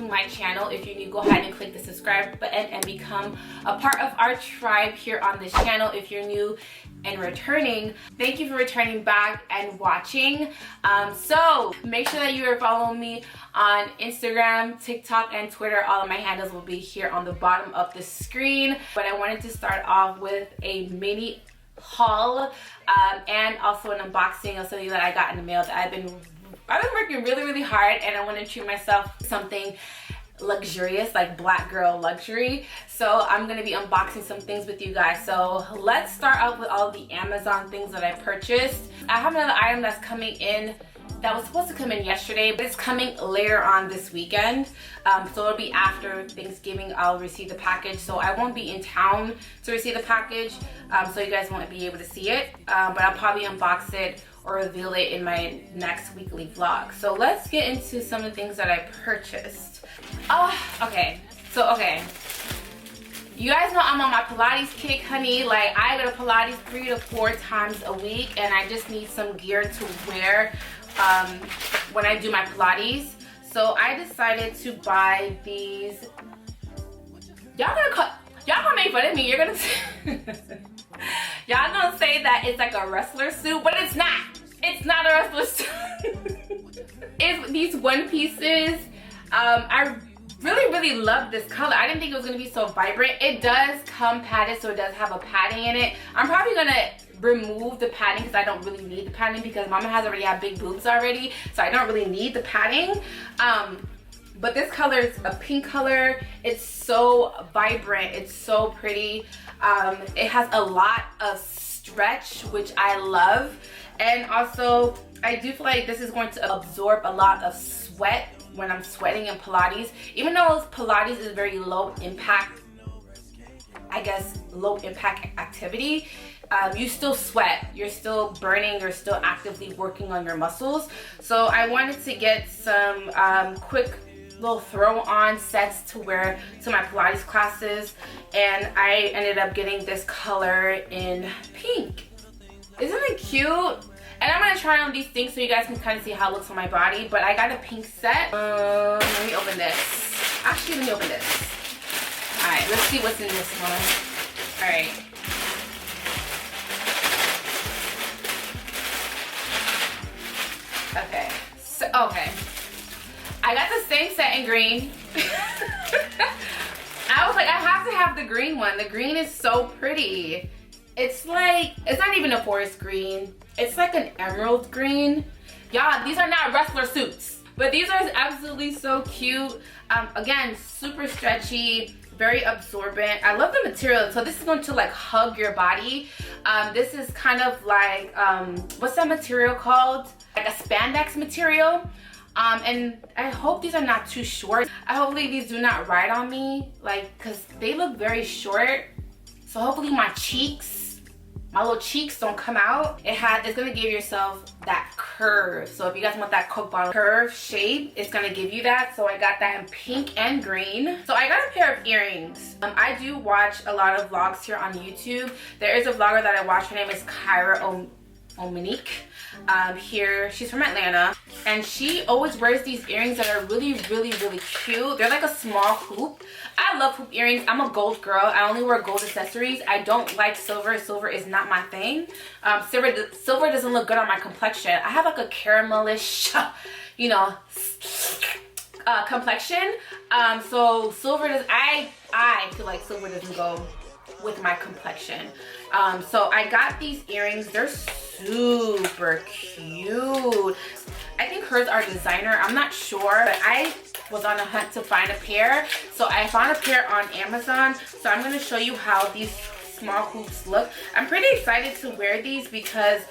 to my channel. If you're new, go ahead and click the subscribe button and become a part of our tribe here on this channel. If you're new and returning, thank you for returning back and watching. So make sure that you are following me on Instagram, TikTok, and Twitter. All of my handles will be here on the bottom of the screen. But I wanted to start off with a mini haul and also an unboxing of something that I got in the mail that I've been working really hard, and I want to treat myself something luxurious, like black girl luxury. So I'm going to be unboxing some things with you guys. So let's start out with all the Amazon things that I purchased. I have another item that's coming in that was supposed to come in yesterday, but it's coming later on this weekend. So it'll be after Thanksgiving I'll receive the package. So I won't be in town to receive the package, so you guys won't be able to see it. But I'll probably unbox it or reveal it in my next weekly vlog. So let's get into some of the things that I purchased. Okay. You guys know I'm on my Pilates kick, honey. Like, I go to Pilates 3 to 4 times a week, and I just need some gear to wear when I do my Pilates. So I decided to buy these. Y'all gonna make fun of me. You're gonna y'all gonna say that it's like a wrestler suit, but it's not. It's not a wrestler suit. It's these one pieces. I really love this color. I didn't think it was gonna be so vibrant. It does come padded, so it does have a padding in it. I'm probably gonna remove the padding because I don't really need the padding because Mama has already had big boobs already, so I don't really need the padding. But this color is a pink color. It's so vibrant. It's so pretty. It has a lot of stretch, which I love. And also, I do feel like this is going to absorb a lot of sweat when I'm sweating in Pilates. Even though Pilates is very low impact, I guess, low impact activity, you still sweat. You're still burning. You're still actively working on your muscles. So I wanted to get some quick little throw on sets to wear to my Pilates classes, and I ended up getting this color in pink. Isn't it cute? And I'm gonna try on these things so you guys can kind of see how it looks on my body. But I got a pink set. Let me open this. Actually, let me open this. All right, let's see what's in this one. All right. Okay. So, okay. I got the same set in green. I was like, I have to have the green one. The green is so pretty. It's like, it's not even a forest green. It's like an emerald green. Y'all, these are not wrestler suits, but these are absolutely so cute. Again, super stretchy, very absorbent. I love the material. So this is going to like hug your body. This is kind of like, what's that material called? Like a spandex material. And I hope these are not too short. I hopefully these do not ride on me, like, cause they look very short. So hopefully my little cheeks don't come out. It's gonna give yourself that curve. So if you guys want that Coke bottle curve shape, it's gonna give you that. So I got that in pink and green. So I got a pair of earrings. I do watch a lot of vlogs here on YouTube. There is a vlogger that I watch. Her name is Kyra Ominique. Here, she's from Atlanta, and she always wears these earrings that are really cute. They're like a small hoop. I love hoop earrings. I'm a gold girl. I only wear gold accessories. I don't like silver. Silver is not my thing. Silver doesn't look good on my complexion. I have like a caramelish, you know, complexion. So silver does. I feel like silver doesn't go with my complexion. So I got these earrings. They're super cute. I think hers are designer. I'm not sure, but I was on a hunt to find a pair. So I found a pair on Amazon. So I'm going to show you how these small hoops look. I'm pretty excited to wear these because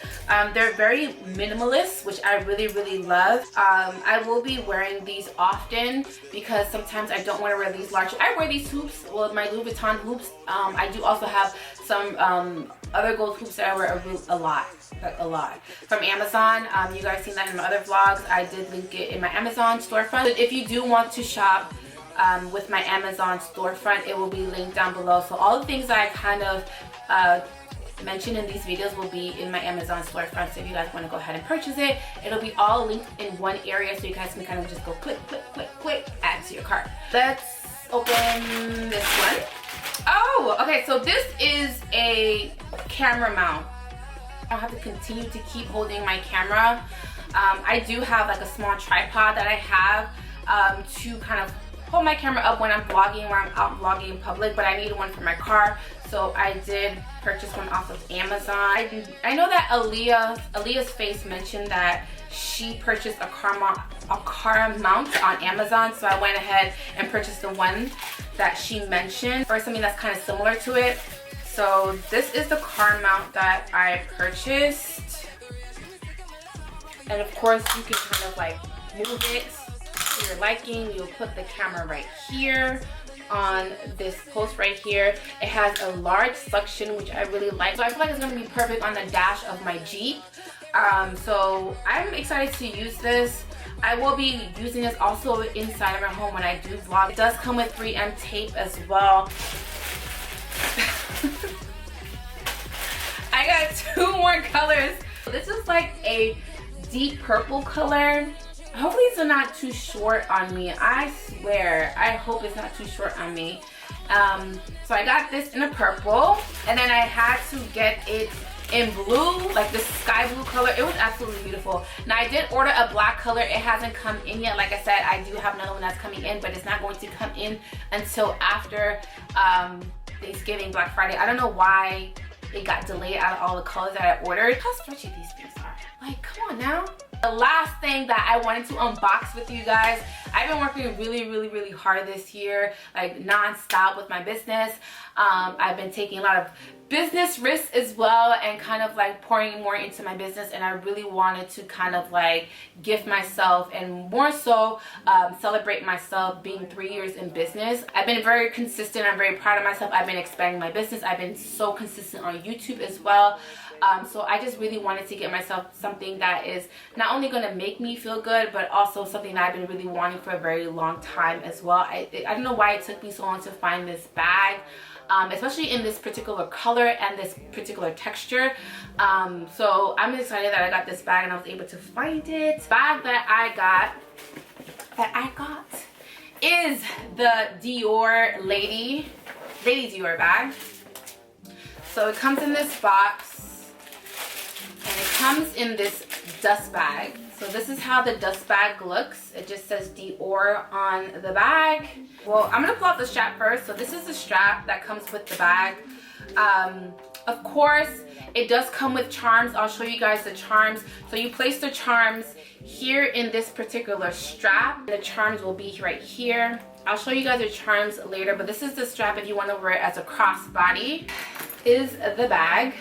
they're very minimalist, which I really love. I will be wearing these often because sometimes I don't want to wear these large. I wear these hoops, well, my Louis Vuitton hoops. I do also have some other gold hoops that I wear a lot from Amazon. You guys seen that in my other vlogs. I did link it in my Amazon storefront. But if you do want to shop with my Amazon storefront, it will be linked down below. So all the things that I kind of mentioned in these videos will be in my Amazon storefront. So if you guys want to go ahead and purchase it, it'll be all linked in one area, so you guys can kind of just go click, add to your cart. cart. Let's open this one. Oh, okay, so this is a camera mount. I'll have to continue to keep holding my camera. I do have like a small tripod that I have to kind of hold my camera up when I'm vlogging, when I'm out vlogging in public, but I needed one for my car, so I did purchase one off of Amazon. I know that Aaliyah's Face mentioned that she purchased a car mount on Amazon, so I went ahead and purchased the one that she mentioned, or something that's kind of similar to it. So this is the car mount that I purchased, and of course you can kind of like move it to your liking. You'll put the camera right here on this post right here. It has a large suction, which I really like, so I feel like it's going to be perfect on the dash of my Jeep. So I'm excited to use this. I will be using this also inside of my home when I do vlog. It does come with 3M tape as well. I got 2 more colors. This is like a deep purple color. Hopefully it's not too short on me. I swear, I hope it's not too short on me. So I got this in a purple, and then I had to get it in blue, like this sky blue color. It was absolutely beautiful. Now I did order a black color. It hasn't come in yet. Like I said, I do have another one that's coming in, but it's not going to come in until after Thanksgiving, Black Friday. I don't know why it got delayed out of all the colors that I ordered. How stretchy these things are. Like, come on now. The last thing that I wanted to unbox with you guys, I've been working really hard this year, like non-stop with my business. I've been taking a lot of business risks as well, and kind of like pouring more into my business, and I really wanted to kind of like gift myself, and more so celebrate myself being 3 years in business. I've been very consistent. I'm very proud of myself. I've been expanding my business. I've been so consistent on YouTube as well. So I just really wanted to get myself something that is not only going to make me feel good, but also something that I've been really wanting for a very long time as well. I don't know why it took me so long to find this bag, especially in this particular color and this particular texture. So I'm excited that I got this bag and I was able to find it. The bag that I got is the Dior Lady Dior bag. So it comes in this box. And it comes in this dust bag. So this is how the dust bag looks. It just says Dior on the bag. Well, I'm gonna pull out the strap first. So this is the strap that comes with the bag. Of course, it does come with charms. I'll show you guys the charms. So you place the charms here in this particular strap. The charms will be right here. I'll show you guys the charms later, but this is the strap if you want to wear it as a crossbody. Is the bag.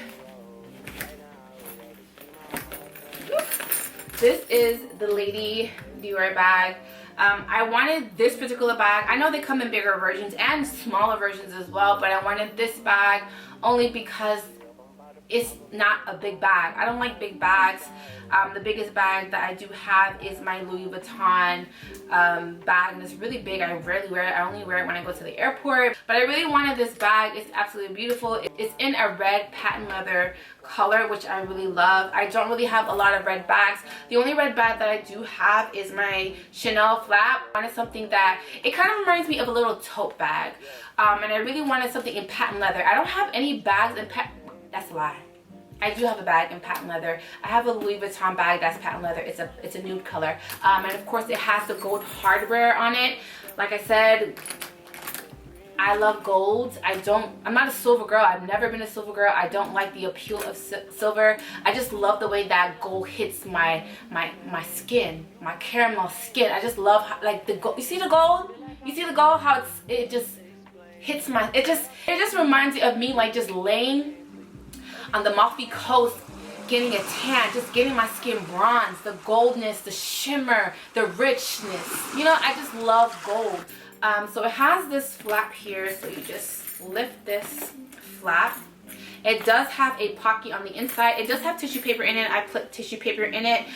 This is the Lady Dior bag. I wanted this particular bag. I know they come in bigger versions and smaller versions as well, but I wanted this bag only because it's not a big bag. I don't like big bags. The biggest bag that I do have is my Louis Vuitton bag, and it's really big. I rarely wear it. I only wear it when I go to the airport. But I really wanted this bag. It's absolutely beautiful. It's in a red patent leather color, which I really love. I don't really have a lot of red bags. The only red bag that I do have is my Chanel flap. I wanted something that, it kind of reminds me of a little tote bag. And I really wanted something in patent leather. I don't have any bags in that's a lie. I do have a bag in patent leather. I have a Louis Vuitton bag that's patent leather. It's a nude color. And of course it has the gold hardware on it. Like I said, I love gold. I'm not a silver girl. I've never been a silver girl. I don't like the appeal of silver. I just love the way that gold hits my skin, my caramel skin. I just love how, like the gold. You see the gold? You see the gold? How it just hits my. It just reminds me of me like just laying on the Amalfi Coast, getting a tan, just getting my skin bronzed, the goldness, the shimmer, the richness. You know, I just love gold. So it has this flap here, so you just lift this flap. It does have a pocket on the inside. It does have tissue paper in it. I put tissue paper in it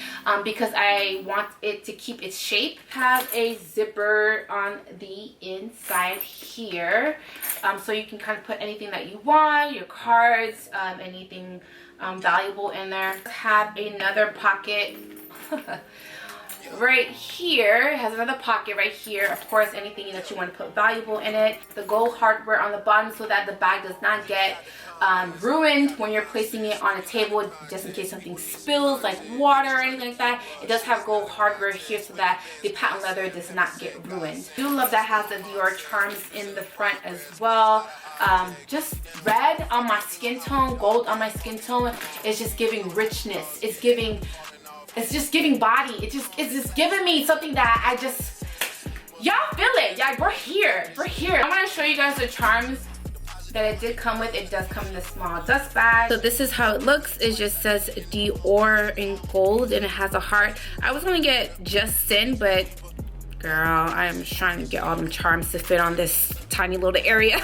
because I want it to keep its shape. Have a zipper on the inside here, so you can kind of put anything that you want, your cards, anything valuable in there. Have another pocket. right here. It has another pocket right here. Of course, anything that you want to put valuable in it. The gold hardware on the bottom so that the bag does not get ruined when you're placing it on a table, just in case something spills like water or anything like that. It does have gold hardware here so that the patent leather does not get ruined. I do love that it has the Dior charms in the front as well. Just red on my skin tone, gold on my skin tone is just giving richness. It's just giving body. It's just giving me something that I just, y'all feel it. Yeah, we're here. I'm gonna show you guys the charms that it did come with. It does come in a small dust bag. So this is how it looks. It just says Dior in gold and it has a heart. I was gonna get JustCyn, but girl, I am trying to get all them charms to fit on this tiny little area.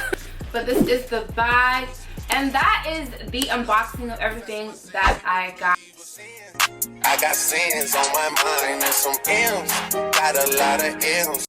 But this is the bag, and that is the unboxing of everything that I got. I got sins on my mind and some M's, got a lot of M's.